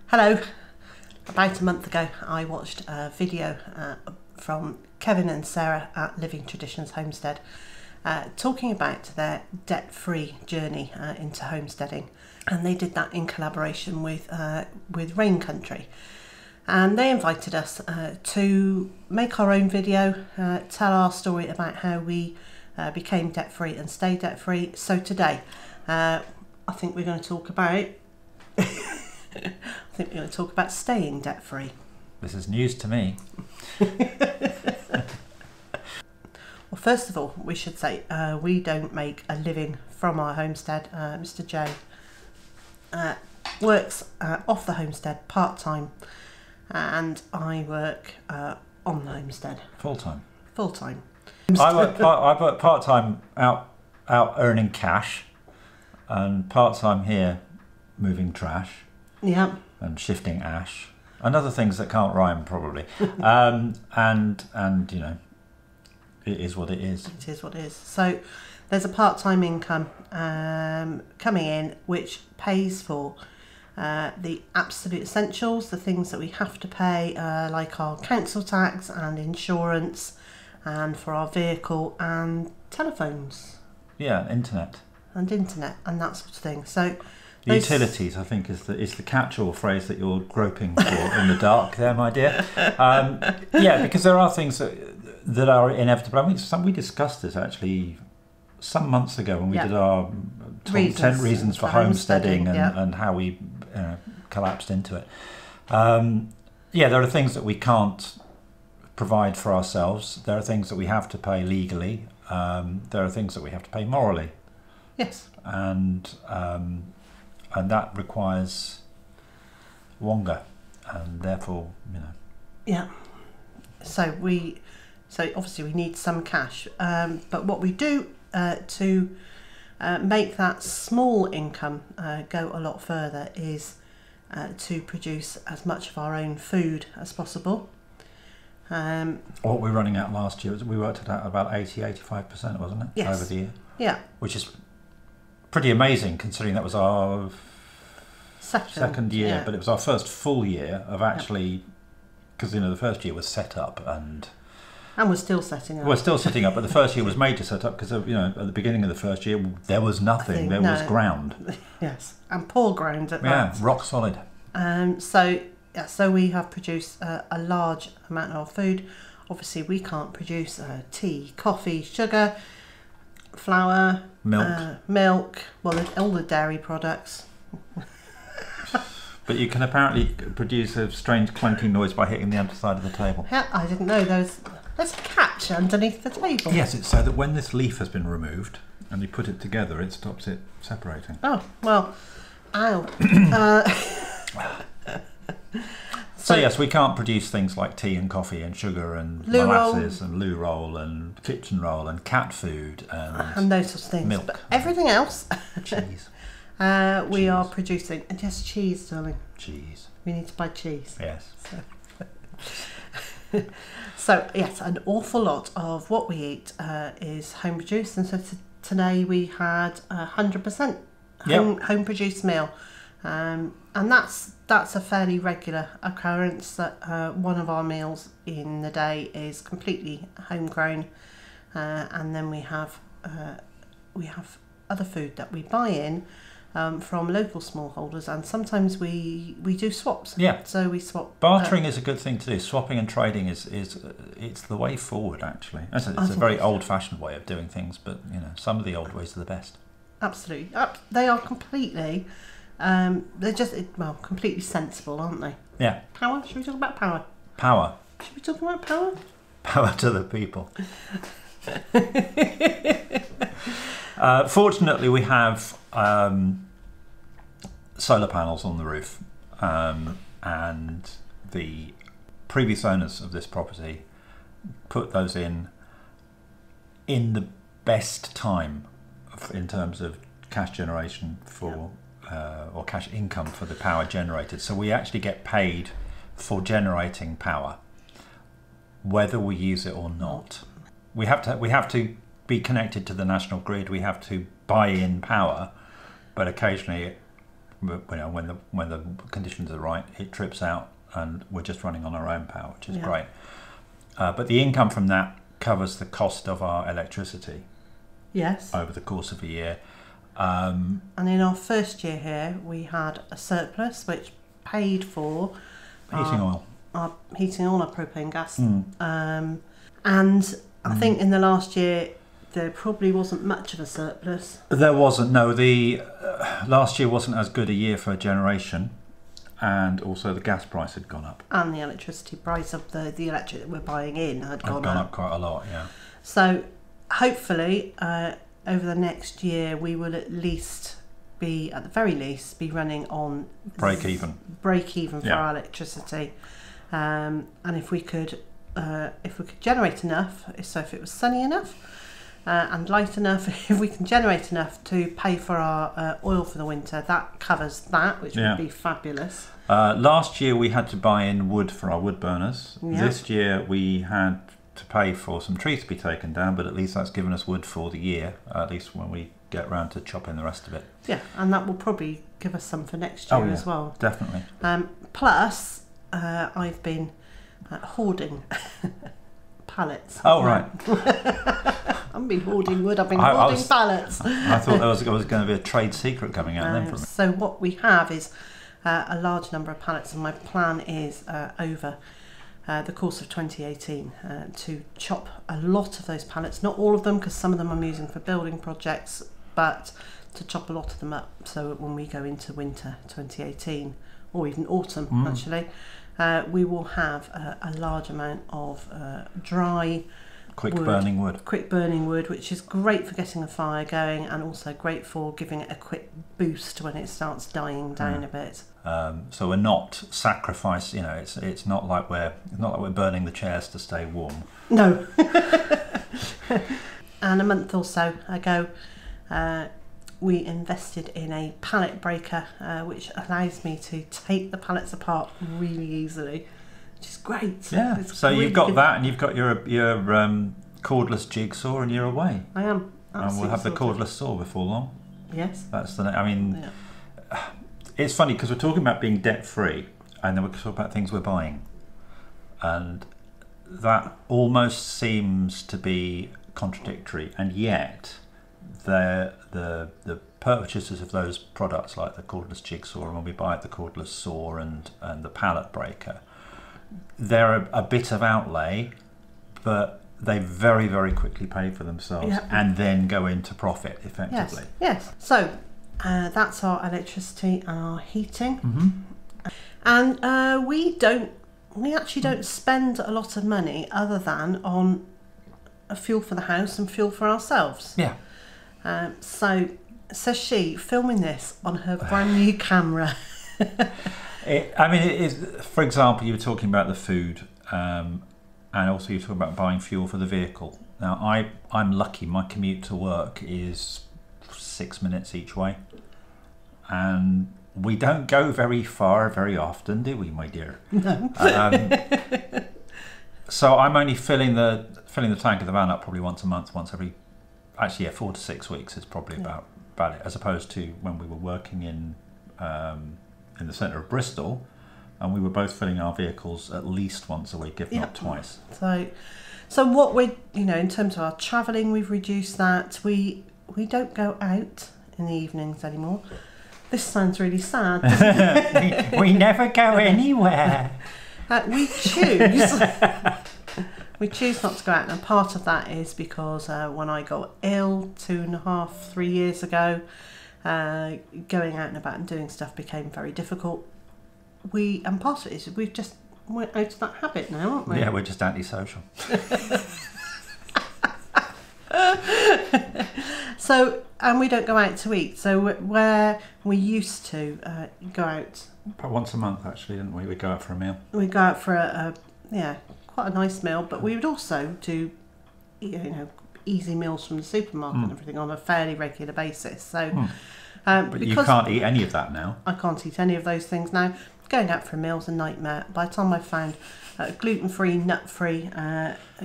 Hello. About a month ago I watched a video from Kevin and Sarah at Living Traditions Homestead talking about their debt-free journey into homesteading, and they did that in collaboration with Rain Country, and they invited us to make our own video, tell our story about how we became debt-free and stay debt-free. So today I think we're going to talk about I think we're going to talk about staying debt-free. This is news to me. Well, first of all, we should say we don't make a living from our homestead. Mr. J works off the homestead part-time, and I work on the homestead. Full-time. Full-time. I work part-time out earning cash, and part-time here moving trash. Yeah. And shifting ash and other things that can't rhyme probably. And you know, it is what it is. It is what it is. So there's a part-time income coming in which pays for the absolute essentials, the things that we have to pay, like our council tax and insurance, and for our vehicle and telephones. Yeah, internet and that sort of thing. So utilities, I think, is the catch-all phrase that you're groping for in the dark there, my dear. Yeah, because there are things that are inevitable. I mean, we discussed this actually some months ago when we did our 10 reasons for homesteading and how we collapsed into it. Yeah, there are things that we can't provide for ourselves. There are things that we have to pay legally. There are things that we have to pay morally. Yes. And that requires wonga, and therefore, you know. Yeah. So obviously we need some cash, but what we do to make that small income go a lot further is to produce as much of our own food as possible. What we're running out last year, we worked it out about 80-85%, wasn't it? Yes. Over the year. Yeah. Which is pretty amazing considering that was our second year, but it was our first full year of actually, because you know the first year was set up and we're still setting up. We're still setting up, but the first year was made to set up because you know at the beginning of the first year there was nothing, there was ground. Yes, and poor ground at that. Yeah, rock solid. So we have produced a large amount of food. Obviously, we can't produce tea, coffee, sugar, flour, milk. Well, all the dairy products. But you can apparently produce a strange clunking noise by hitting the underside of the table. Yeah, I didn't know there's a catch underneath the table. Yes, it's so that when this leaf has been removed and you put it together, it stops it separating. Oh, well, ow. So yes, we can't produce things like tea and coffee and sugar and molasses and loo roll and kitchen roll and cat food and those sorts of things. Milk. But everything else, cheese. We are producing, and yes, cheese, darling. Cheese. We need to buy cheese. Yes. So yes, an awful lot of what we eat is home produced, and so today we had 100% home produced meal, and that's a fairly regular occurrence that one of our meals in the day is completely homegrown, and then we have other food that we buy in from local smallholders, and sometimes we do swaps. Yeah. So we swap. Bartering is a good thing to do. Swapping and trading is it's the way forward. Actually, it's a very old-fashioned way of doing things, but you know some of the old ways are the best. Absolutely, they are completely. They're just completely sensible, aren't they? Yeah. Power. Should we talk about power? Power. Should we talk about power? Power to the people. Fortunately, we have solar panels on the roof, and the previous owners of this property put those in the best time in terms of cash generation for or cash income for the power generated. So we actually get paid for generating power, whether we use it or not. we have to be connected to the national grid. We have to buy in power, but occasionally, you know, when the conditions are right, it trips out, and we're just running on our own power, which is great. But the income from that covers the cost of our electricity. Yes. Over the course of a year. And in our first year here, we had a surplus which paid for heating oil, our propane gas. And I think in the last year there probably wasn't much of a surplus. There wasn't. No, the last year wasn't as good a year for generation, and also the gas price had gone up. And the electricity price of the electric that we're buying in had gone up quite a lot. Yeah. So hopefully over the next year we will at the very least be running on break even for our electricity, and if we could generate enough, so if it was sunny enough and light enough, if we can generate enough to pay for our oil for the winter, that covers that, which would be fabulous. Last year we had to buy in wood for our wood burners. This year we had to pay for some trees to be taken down, but at least that's given us wood for the year, at least when we get around to chopping the rest of it. Yeah, and that will probably give us some for next year as well. Definitely. Plus, I've been hoarding pallets. Oh, right. I haven't been hoarding wood, I've been hoarding pallets. I thought there was going to be a trade secret coming out then from it. So what we have is a large number of pallets, and my plan is over the course of 2018 to chop a lot of those pallets, not all of them because some of them I'm using for building projects, but to chop a lot of them up so that when we go into winter 2018 or even autumn actually, we will have a large amount of dry quick burning wood, which is great for getting a fire going and also great for giving it a quick boost when it starts dying down a bit. So we're not sacrificing, you know, it's not like we're burning the chairs to stay warm. No. And a month or so ago we invested in a pallet breaker which allows me to take the pallets apart really easily, which is great. Yeah, so really you've got that, and you've got your cordless jigsaw, and you're away. I am. And we'll have the cordless saw before long. Yes. That's it's funny because we're talking about being debt free, and then we're talking about things we're buying, and that almost seems to be contradictory, and yet the purchases of those products like the cordless jigsaw, and when we buy the cordless saw and the pallet breaker, they're a bit of outlay, but they very, very quickly pay for themselves and then go into profit effectively. Yes. So that's our electricity and our heating. And we actually don't spend a lot of money other than on a fuel for the house and fuel for ourselves. Yeah. So says she, filming this on her brand new camera. It is, for example, you were talking about the food, and also you were talking about buying fuel for the vehicle. Now, I'm lucky. My commute to work is 6 minutes each way, and we don't go very far very often, do we, my dear? No. So I'm only filling the tank of the van up probably once a month, 4 to 6 weeks is probably about it, as opposed to when we were working in the centre of Bristol, and we were both filling our vehicles at least once a week, if not twice. So what we're, in terms of our travelling, we've reduced that. We don't go out in the evenings anymore. This sounds really sad, doesn't it? we never go anywhere. We choose. We choose not to go out, and part of that is because when I got ill 2.5-3 years ago, going out and about and doing stuff became very difficult. And part of it is we're out of that habit now, aren't we? Yeah, we're just antisocial. So, and we don't go out to eat. So where we used to go out, once a month actually, didn't we? We'd go out for a meal. We'd go out for quite a nice meal, but we would also do easy meals from the supermarket and everything on a fairly regular basis. So but you can't eat any of that now. I can't eat any of those things now. going out for a meal's a nightmare. By the time I found gluten-free, nut-free,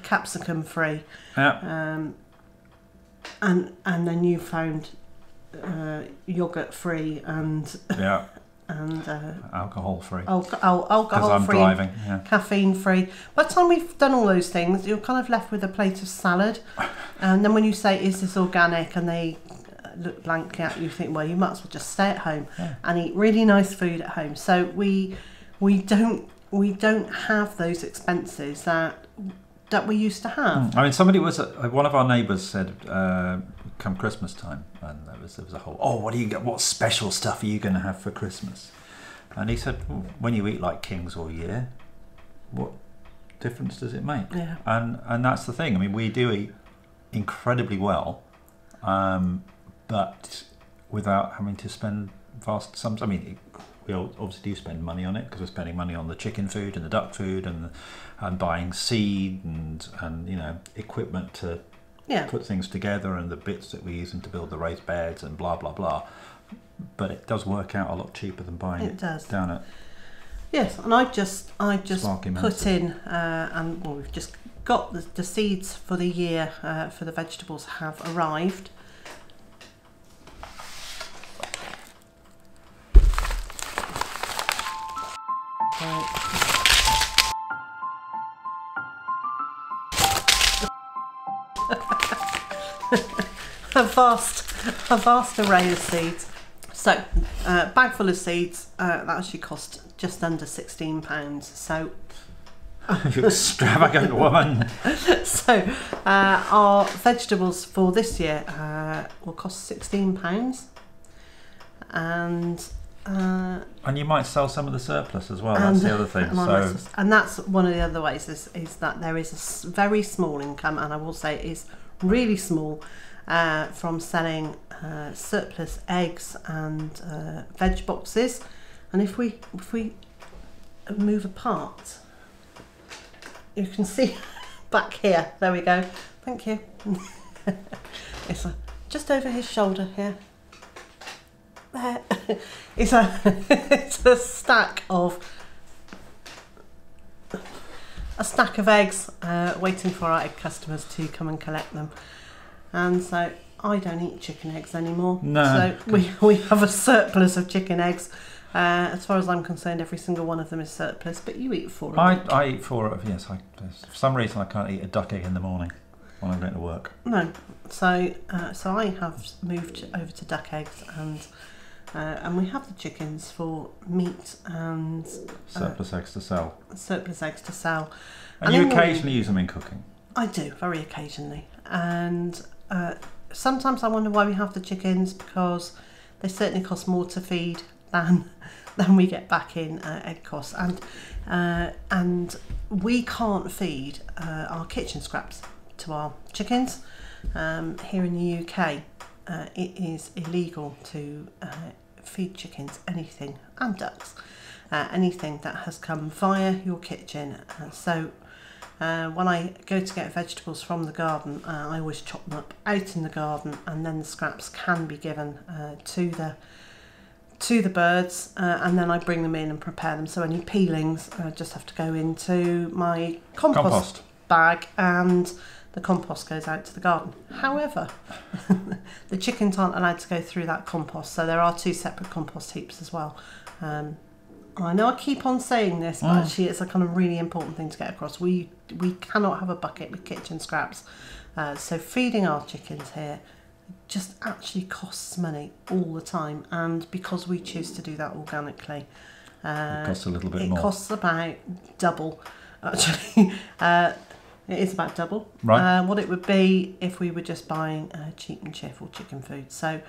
capsicum-free, Yeah. and then you found yogurt-free and Yeah. and Alcohol-free. alcohol-free, Because I'm driving. Yeah. caffeine-free. By the time we've done all those things, you're kind of left with a plate of salad. And then when you say, "Is this organic?" and they look blankly at you, you think, well, you might as well just stay at home and eat really nice food at home. So we don't have those expenses that we used to have. I mean, somebody was one of our neighbours said, come Christmas time, and there was a whole, oh, what special stuff are you going to have for Christmas? And he said, well, when you eat like kings all year, what difference does it make? Yeah. And that's the thing. I mean, we do eat incredibly well, but without having to spend vast sums. I mean, we obviously do spend money on it because we're spending money on the chicken food and the duck food and buying seed and equipment to put things together, and the bits that we're using to build the raised beds and blah blah blah. But it does work out a lot cheaper than buying it down at. Yes, and I just Sparky put Mountain. in and we've just got the seeds for the year for the vegetables have arrived. a vast array of seeds. So, bag full of seeds that actually cost just under £16. So, You extravagant woman. So, our vegetables for this year will cost £16, and you might sell some of the surplus as well. That's the other thing. And that's one of the other ways is that there is a very small income, and I will say it is really small, from selling surplus eggs and veg boxes. And if we move apart, you can see back here. There we go. Thank you. It's just over his shoulder here. There. It's a stack of eggs waiting for our egg customers to come and collect them. And so I don't eat chicken eggs anymore. No. So we have a surplus of chicken eggs. As far as I'm concerned, every single one of them is surplus, but you eat 4 of them. I eat 4 of them, yes. For some reason I can't eat a duck egg in the morning when I'm going to work. No. So I have moved over to duck eggs, and we have the chickens for meat and surplus eggs to sell. Surplus eggs to sell. And you occasionally use them in cooking? I do, very occasionally. And sometimes I wonder why we have the chickens, because they certainly cost more to feed than we get back in egg costs, and we can't feed our kitchen scraps to our chickens. Here in the UK, it is illegal to feed chickens anything, and ducks, anything that has come via your kitchen. So when I go to get vegetables from the garden, I always chop them up out in the garden, and then the scraps can be given to the birds, and then I bring them in and prepare them. So any peelings just have to go into my compost bag, and the compost goes out to the garden. However, the chickens aren't allowed to go through that compost, so there are 2 separate compost heaps as well. I know I keep on saying this, but actually it's a kind of really important thing to get across. We cannot have a bucket with kitchen scraps. So feeding our chickens here just actually costs money all the time, and because we choose to do that organically, it costs a little bit more. It costs about double, actually. It is about double what it would be if we were just buying cheap and cheerful chicken food. So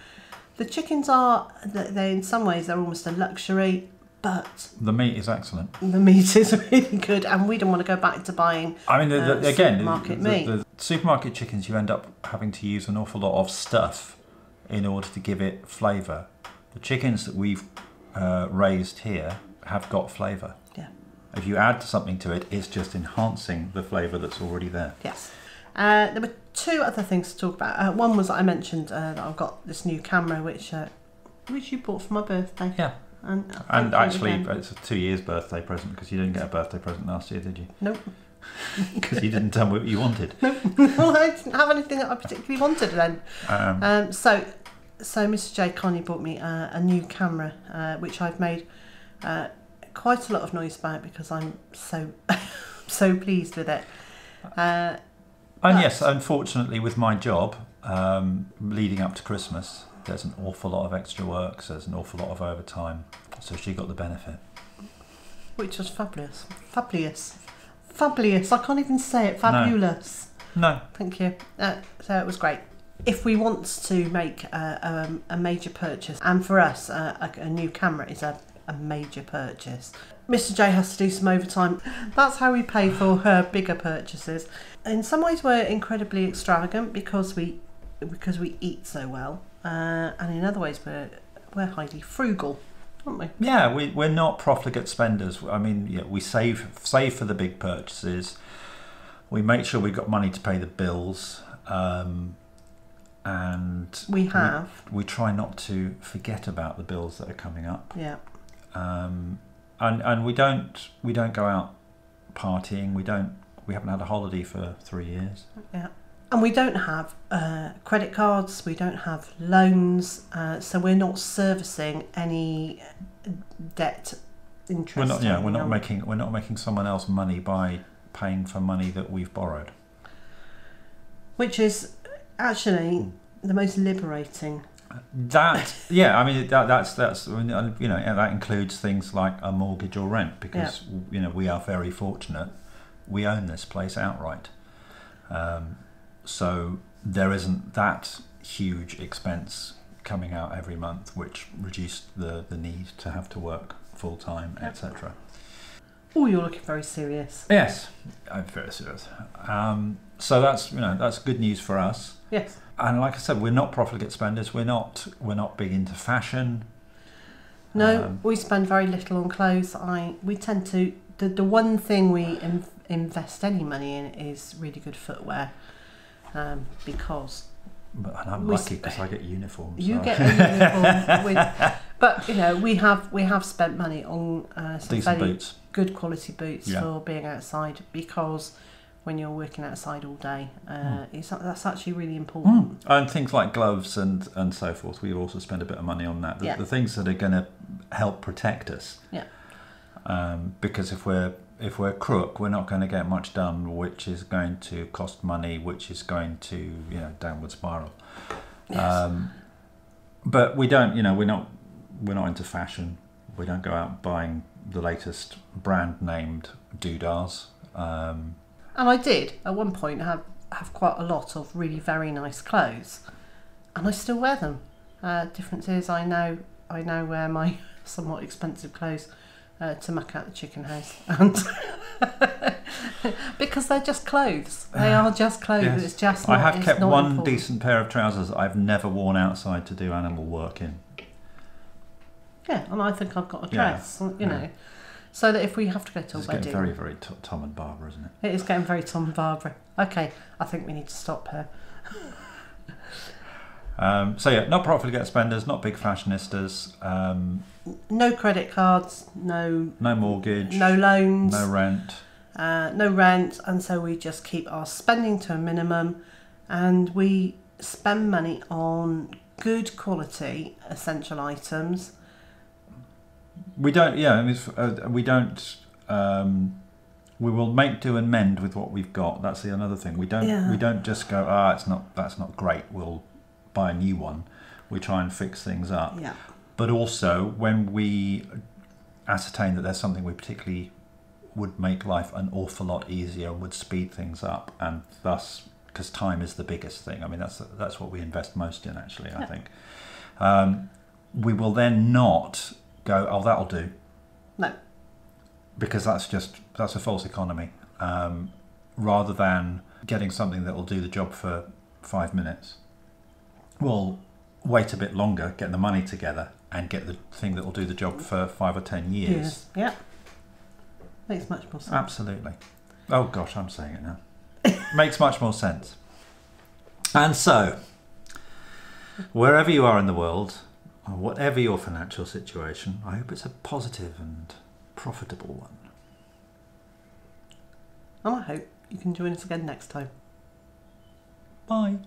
the chickens they in some ways they're almost a luxury, but the meat is excellent. The meat is really good, and we don't want to go back to buying supermarket meat. The supermarket chickens, you end up having to use an awful lot of stuff in order to give it flavour. The chickens that we've raised here have got flavour. Yeah. If you add something to it, it's just enhancing the flavour that's already there. Yes. There were 2 other things to talk about. One was I mentioned that I've got this new camera, which you bought for my birthday. Yeah. And actually, it's a 2 years birthday present, because you didn't get a birthday present last year, did you? Nope. Because you didn't tell me what you wanted. Nope. Well, I didn't have anything that I particularly wanted then. So Mr. J kindly bought me a new camera, which I've made quite a lot of noise about because I'm so so pleased with it. And yes, unfortunately, with my job, leading up to Christmas, there's an awful lot of extra work, so there's an awful lot of overtime. So she got the benefit. Which was fabulous. Fabulous. Fabulous. I can't even say it. Fabulous. No. Thank you. So it was great. If we want to make a major purchase, and for us, a new camera is a major purchase, Mr. J has to do some overtime. That's how we pay for her bigger purchases. In some ways, we're incredibly extravagant because we eat so well, and in other ways, we're highly frugal, aren't we? Yeah, we're not profligate spenders. I mean, yeah, we save for the big purchases. We make sure we've got money to pay the bills, and we try not to forget about the bills that are coming up. Yeah. And we don't go out partying. We haven't had a holiday for 3 years. Yeah. And we don't have credit cards. We don't have loans. So we're not servicing any debt interest. We're not making someone else money by paying for money that we've borrowed. Which is actually the most liberating. That's that includes things like a mortgage or rent, because we are very fortunate. We own this place outright. So there isn't that huge expense coming out every month, which reduced the need to have to work full time, etc. Oh, you're looking very serious. Yes, I'm very serious. So that's good news for us. Yes. And like I said, we're not profligate spenders. We're not big into fashion. No, we spend very little on clothes. We tend to. The one thing we invest any money in is really good footwear, because. And I'm lucky because I get uniforms. You get a uniform but we have spent money on some decent boots, good quality boots for being outside, because when you're working outside all day, that's actually really important. And things like gloves and so forth, we also spend a bit of money on that. The things that are going to help protect us. Yeah. Because if we're crook, we're not going to get much done, which is going to cost money, which is going to downward spiral. Yes. But we don't. We're not into fashion. We don't go out buying the latest brand named doodahs. And I did at one point have quite a lot of really very nice clothes, and I still wear them. Difference is I now wear my somewhat expensive clothes to muck out the chicken house, and because they're just clothes. They are just clothes. Yes. It's just. I have kept one decent pair of trousers that I've never worn outside to do animal work in. Yeah, and I think I've got a dress. So that if we have to go to a wedding... It's getting very, very Tom and Barbara, isn't it? It is getting very Tom and Barbara. Okay, I think we need to stop here. Not profligate spenders, not big fashionistas. No credit cards, no mortgage, no loans, no rent. And so we just keep our spending to a minimum, and we spend money on good quality essential items. We don't. We don't. We will make do and mend with what we've got. That's another thing. We don't. Yeah. We don't just go. That's not great. We'll buy a new one. We try and fix things up. Yeah. But also, when we ascertain that there's something we particularly would make life an awful lot easier, would speed things up, and thus, because time is the biggest thing. I mean, that's what we invest most in, actually. I think. We will then not go, oh, that'll do. No. Because that's a false economy. Rather than getting something that will do the job for 5 minutes, we'll wait a bit longer, get the money together, and get the thing that will do the job for 5 or 10 years. Yeah. Makes much more sense. Absolutely. Oh gosh, I'm saying it now. Makes much more sense. And so, wherever you are in the world, whatever your financial situation, I hope it's a positive and profitable one. And I hope you can join us again next time. Bye.